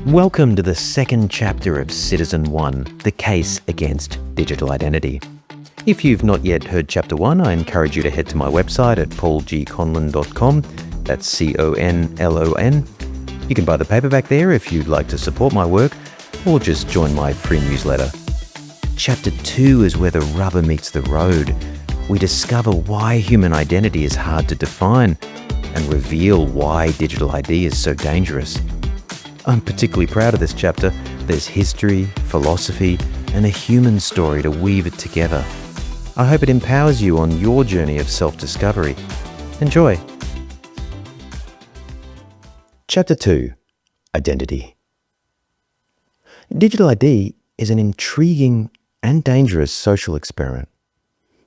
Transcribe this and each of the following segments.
Welcome to the second chapter of Citizen 1, The Case Against Digital Identity. If you've not yet heard Chapter 1, I encourage you to head to my website at paulgconlon.com. That's CONLON. You can buy the paperback there if you'd like to support my work, or just join my free newsletter. Chapter 2 is where the rubber meets the road. We discover why human identity is hard to define and reveal why digital ID is so dangerous. I'm particularly proud of this chapter. There's history, philosophy, and a human story to weave it together. I hope it empowers you on your journey of self-discovery. Enjoy. Chapter 2. Identity. Digital ID is an intriguing and dangerous social experiment.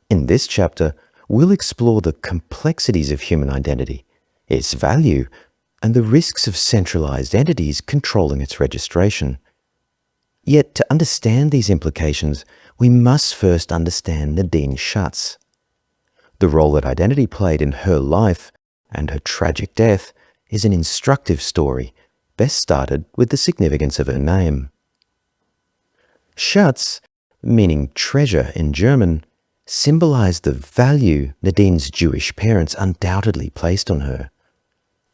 In this chapter, we'll explore the complexities of human identity, its value, and the risks of centralised entities controlling its registration. Yet to understand these implications, we must first understand Nadine Schatz. The role that identity played in her life and her tragic death is an instructive story, best started with the significance of her name. Schatz, meaning treasure in German, symbolised the value Nadine's Jewish parents undoubtedly placed on her.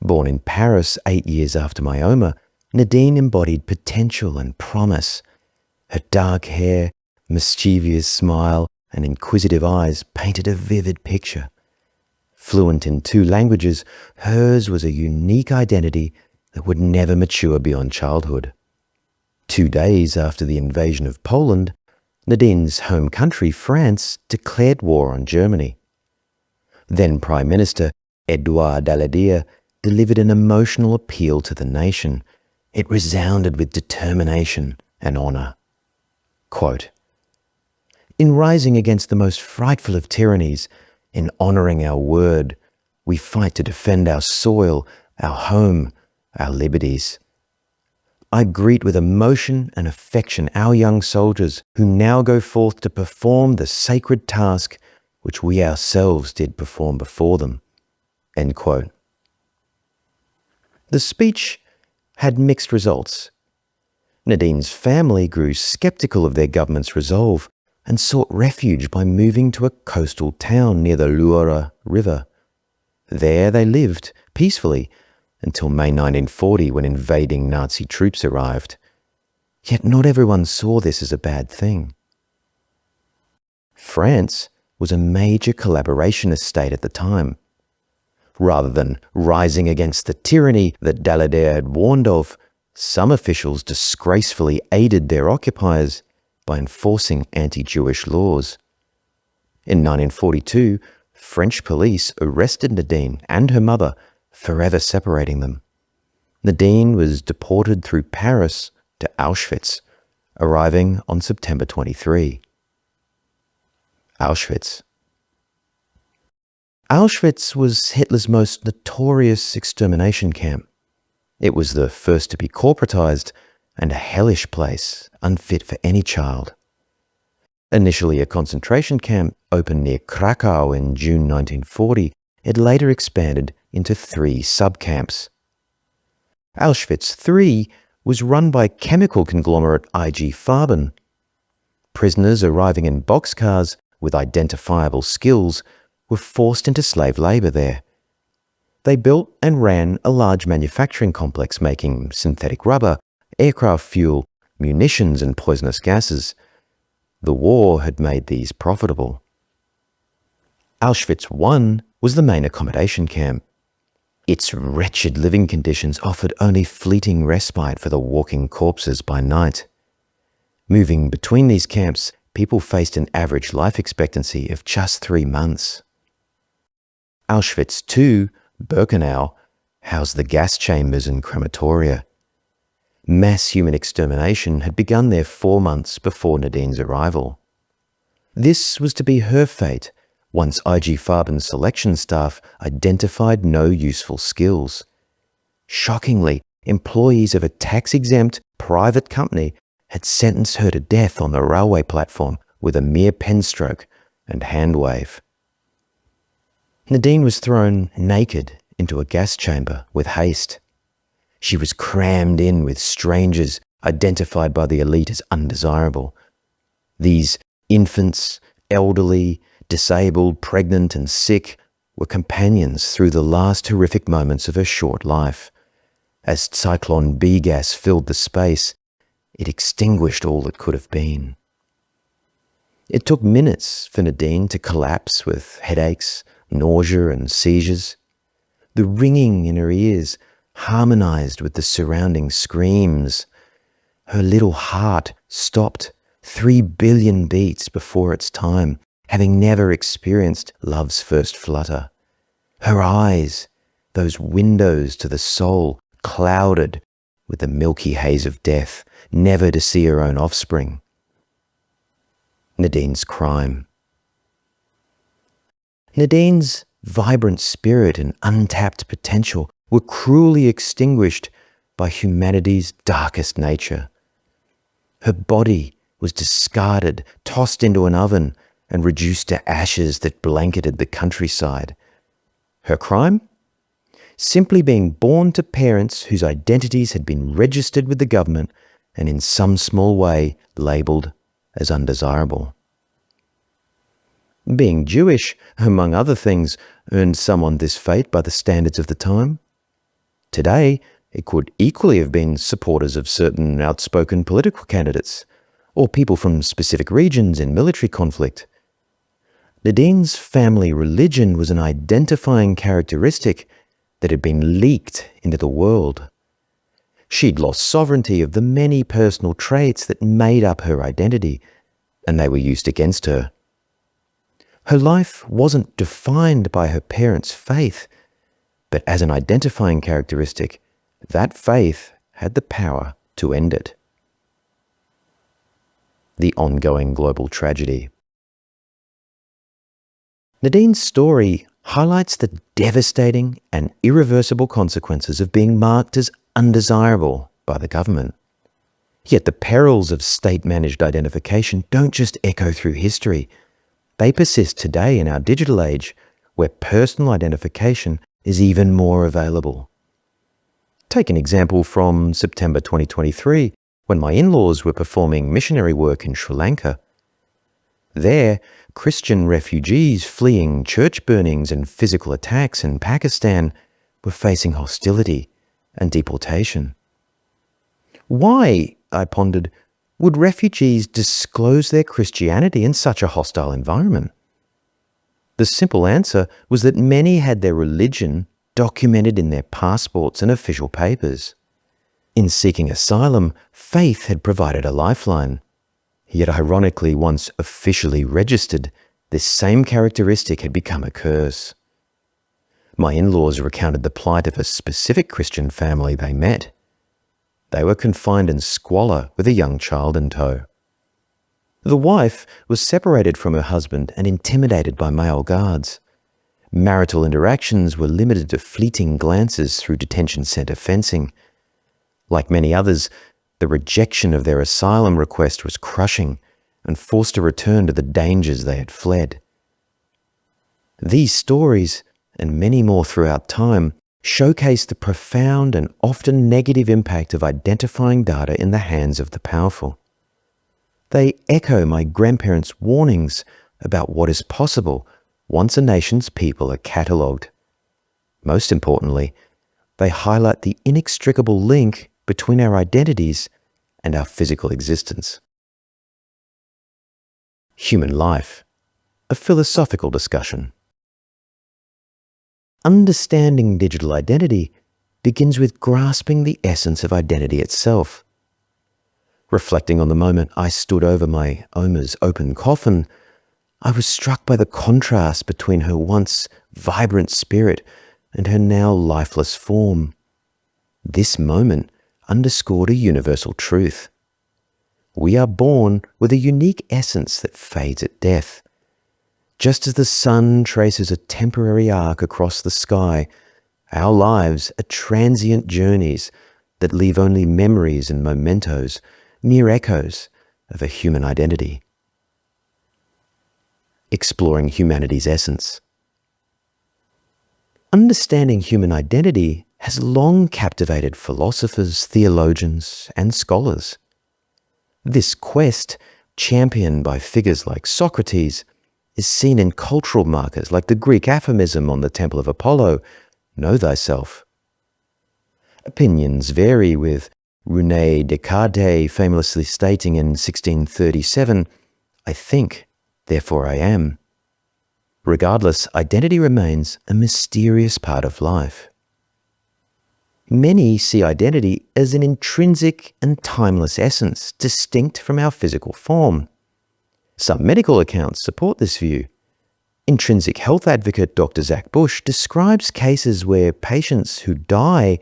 Born in Paris 8 years after Myoma, Nadine embodied potential and promise. Her dark hair, mischievous smile, and inquisitive eyes painted a vivid picture. Fluent in 2 languages, hers was a unique identity that would never mature beyond childhood. 2 days after the invasion of Poland, Nadine's home country, France, declared war on Germany. Then Prime Minister Edouard Daladier delivered an emotional appeal to the nation. It resounded with determination and honour. Quote, "In rising against the most frightful of tyrannies, in honouring our word, we fight to defend our soil, our home, our liberties. I greet with emotion and affection our young soldiers who now go forth to perform the sacred task which we ourselves did perform before them." End quote. The speech had mixed results. Nadine's family grew skeptical of their government's resolve and sought refuge by moving to a coastal town near the Loire River. There they lived peacefully until May 1940, when invading Nazi troops arrived. Yet not everyone saw this as a bad thing. France was a major collaborationist state at the time. Rather than rising against the tyranny that Daladier had warned of, some officials disgracefully aided their occupiers by enforcing anti-Jewish laws. In 1942, French police arrested Nadine and her mother, forever separating them. Nadine was deported through Paris to Auschwitz, arriving on September 23. Auschwitz. Auschwitz was Hitler's most notorious extermination camp. It was the first to be corporatized and a hellish place, unfit for any child. Initially a concentration camp opened near Krakow in June 1940, it later expanded into 3 subcamps. Auschwitz III was run by chemical conglomerate IG Farben. Prisoners arriving in boxcars with identifiable skills were forced into slave labour there. They built and ran a large manufacturing complex making synthetic rubber, aircraft fuel, munitions and poisonous gases. The war had made these profitable. Auschwitz I was the main accommodation camp. Its wretched living conditions offered only fleeting respite for the walking corpses by night. Moving between these camps, people faced an average life expectancy of just 3 months. Auschwitz II, Birkenau, housed the gas chambers and crematoria. Mass human extermination had begun there 4 months before Nadine's arrival. This was to be her fate once IG Farben's selection staff identified no useful skills. Shockingly, employees of a tax-exempt private company had sentenced her to death on the railway platform with a mere pen stroke and hand wave. Nadine was thrown naked into a gas chamber with haste. She was crammed in with strangers identified by the elite as undesirable. These infants, elderly, disabled, pregnant, and sick were companions through the last horrific moments of her short life. As Cyclone B gas filled the space, it extinguished all that could have been. It took minutes for Nadine to collapse with headaches, nausea, and seizures. The ringing in her ears harmonized with the surrounding screams. Her little heart stopped 3 billion beats before its time, having never experienced love's first flutter. Her eyes, those windows to the soul, clouded with the milky haze of death, never to see her own offspring. Nadine's crime. Nadine's vibrant spirit and untapped potential were cruelly extinguished by humanity's darkest nature. Her body was discarded, tossed into an oven, and reduced to ashes that blanketed the countryside. Her crime? Simply being born to parents whose identities had been registered with the government and in some small way labelled as undesirable. Being Jewish, among other things, earned someone this fate by the standards of the time. Today, it could equally have been supporters of certain outspoken political candidates, or people from specific regions in military conflict. Nadine's family religion was an identifying characteristic that had been leaked into the world. She'd lost sovereignty of the many personal traits that made up her identity, and they were used against her. Her life wasn't defined by her parents' faith, but as an identifying characteristic, that faith had the power to end it. The ongoing global tragedy. Nadine's story highlights the devastating and irreversible consequences of being marked as undesirable by the government. Yet the perils of state-managed identification don't just echo through history. They persist today in our digital age, where personal identification is even more available. Take an example from September 2023, when my in-laws were performing missionary work in Sri Lanka. There, Christian refugees fleeing church burnings and physical attacks in Pakistan were facing hostility and deportation. Why, I pondered, would refugees disclose their Christianity in such a hostile environment? The simple answer was that many had their religion documented in their passports and official papers. In seeking asylum, faith had provided a lifeline. Yet ironically, once officially registered, this same characteristic had become a curse. My in-laws recounted the plight of a specific Christian family they met. They were confined in squalor with a young child in tow. The wife was separated from her husband and intimidated by male guards. Marital interactions were limited to fleeting glances through detention center fencing. Like many others, the rejection of their asylum request was crushing and forced a return to the dangers they had fled. These stories, and many more throughout time, showcase the profound and often negative impact of identifying data in the hands of the powerful. They echo my grandparents' warnings about what is possible once a nation's people are catalogued. Most importantly, they highlight the inextricable link between our identities and our physical existence. Human life, a philosophical discussion. Understanding digital identity begins with grasping the essence of identity itself. Reflecting on the moment I stood over my Oma's open coffin, I was struck by the contrast between her once vibrant spirit and her now lifeless form. This moment underscored a universal truth. We are born with a unique essence that fades at death. Just as the sun traces a temporary arc across the sky, our lives are transient journeys that leave only memories and mementos, mere echoes of a human identity. Exploring humanity's essence. Understanding human identity has long captivated philosophers, theologians, and scholars. This quest, championed by figures like Socrates, is seen in cultural markers like the Greek aphorism on the Temple of Apollo, "Know thyself." Opinions vary, with René Descartes famously stating in 1637, "I think, therefore I am." Regardless, identity remains a mysterious part of life. Many see identity as an intrinsic and timeless essence, distinct from our physical form. Some medical accounts support this view. Intrinsic health advocate Dr. Zach Bush describes cases where patients who die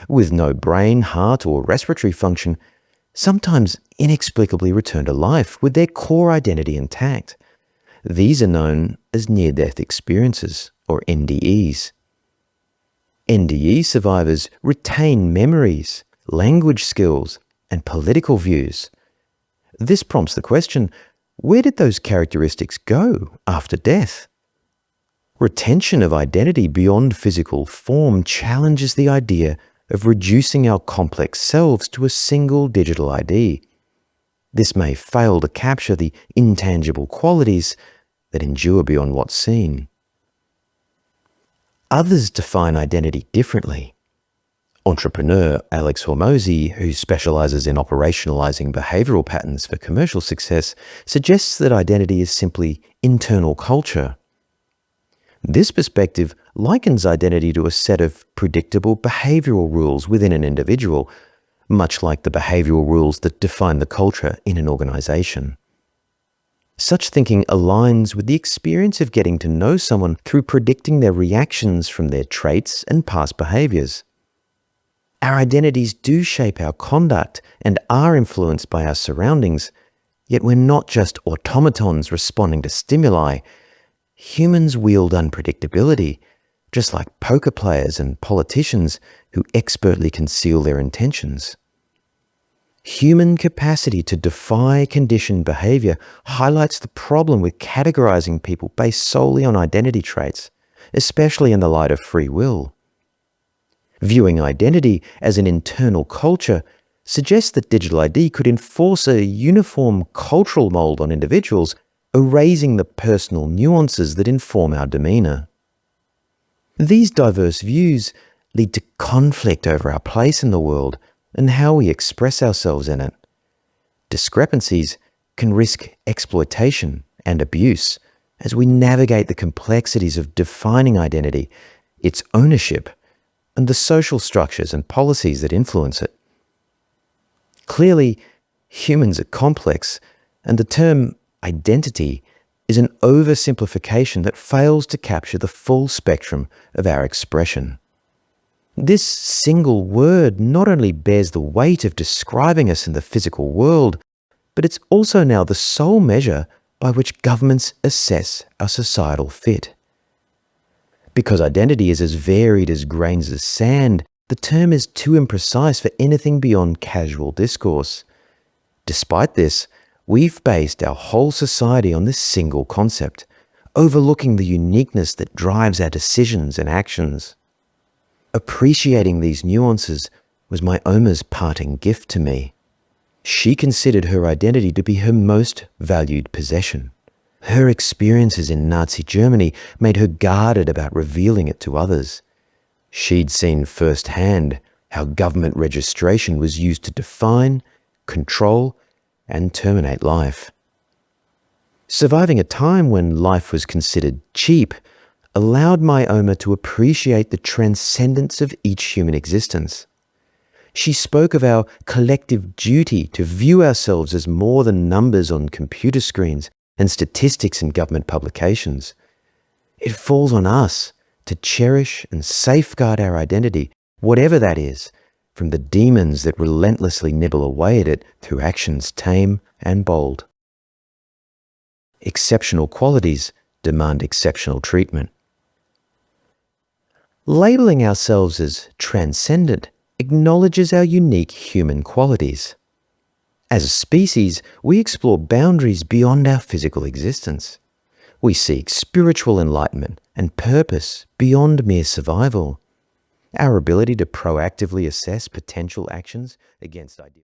with no brain, heart, or respiratory function sometimes inexplicably return to life with their core identity intact. These are known as near-death experiences, or NDEs. NDE survivors retain memories, language skills, and political views. This prompts the question, where did those characteristics go after death? Retention of identity beyond physical form challenges the idea of reducing our complex selves to a single digital ID. This may fail to capture the intangible qualities that endure beyond what's seen. Others define identity differently. Entrepreneur Alex Hormozi, who specializes in operationalizing behavioral patterns for commercial success, suggests that identity is simply internal culture. This perspective likens identity to a set of predictable behavioral rules within an individual, much like the behavioral rules that define the culture in an organization. Such thinking aligns with the experience of getting to know someone through predicting their reactions from their traits and past behaviors. Our identities do shape our conduct and are influenced by our surroundings, yet we're not just automatons responding to stimuli. Humans wield unpredictability, just like poker players and politicians who expertly conceal their intentions. Human capacity to defy conditioned behavior highlights the problem with categorizing people based solely on identity traits, especially in the light of free will. Viewing identity as an internal culture suggests that digital ID could enforce a uniform cultural mold on individuals, erasing the personal nuances that inform our demeanor. These diverse views lead to conflict over our place in the world and how we express ourselves in it. Discrepancies can risk exploitation and abuse as we navigate the complexities of defining identity, its ownership, and the social structures and policies that influence it. Clearly, humans are complex, and the term identity is an oversimplification that fails to capture the full spectrum of our expression. This single word not only bears the weight of describing us in the physical world, but it's also now the sole measure by which governments assess our societal fit. Because identity is as varied as grains of sand, the term is too imprecise for anything beyond casual discourse. Despite this, we've based our whole society on this single concept, overlooking the uniqueness that drives our decisions and actions. Appreciating these nuances was my Oma's parting gift to me. She considered her identity to be her most valued possession. Her experiences in Nazi Germany made her guarded about revealing it to others. She'd seen firsthand how government registration was used to define, control, and terminate life. Surviving a time when life was considered cheap allowed my Oma to appreciate the transcendence of each human existence. She spoke of our collective duty to view ourselves as more than numbers on computer screens and statistics in government publications. It falls on us to cherish and safeguard our identity, whatever that is, from the demons that relentlessly nibble away at it through actions tame and bold. Exceptional qualities demand exceptional treatment. Labeling ourselves as transcendent acknowledges our unique human qualities. As a species, we explore boundaries beyond our physical existence. We seek spiritual enlightenment and purpose beyond mere survival. Our ability to proactively assess potential actions against ideas.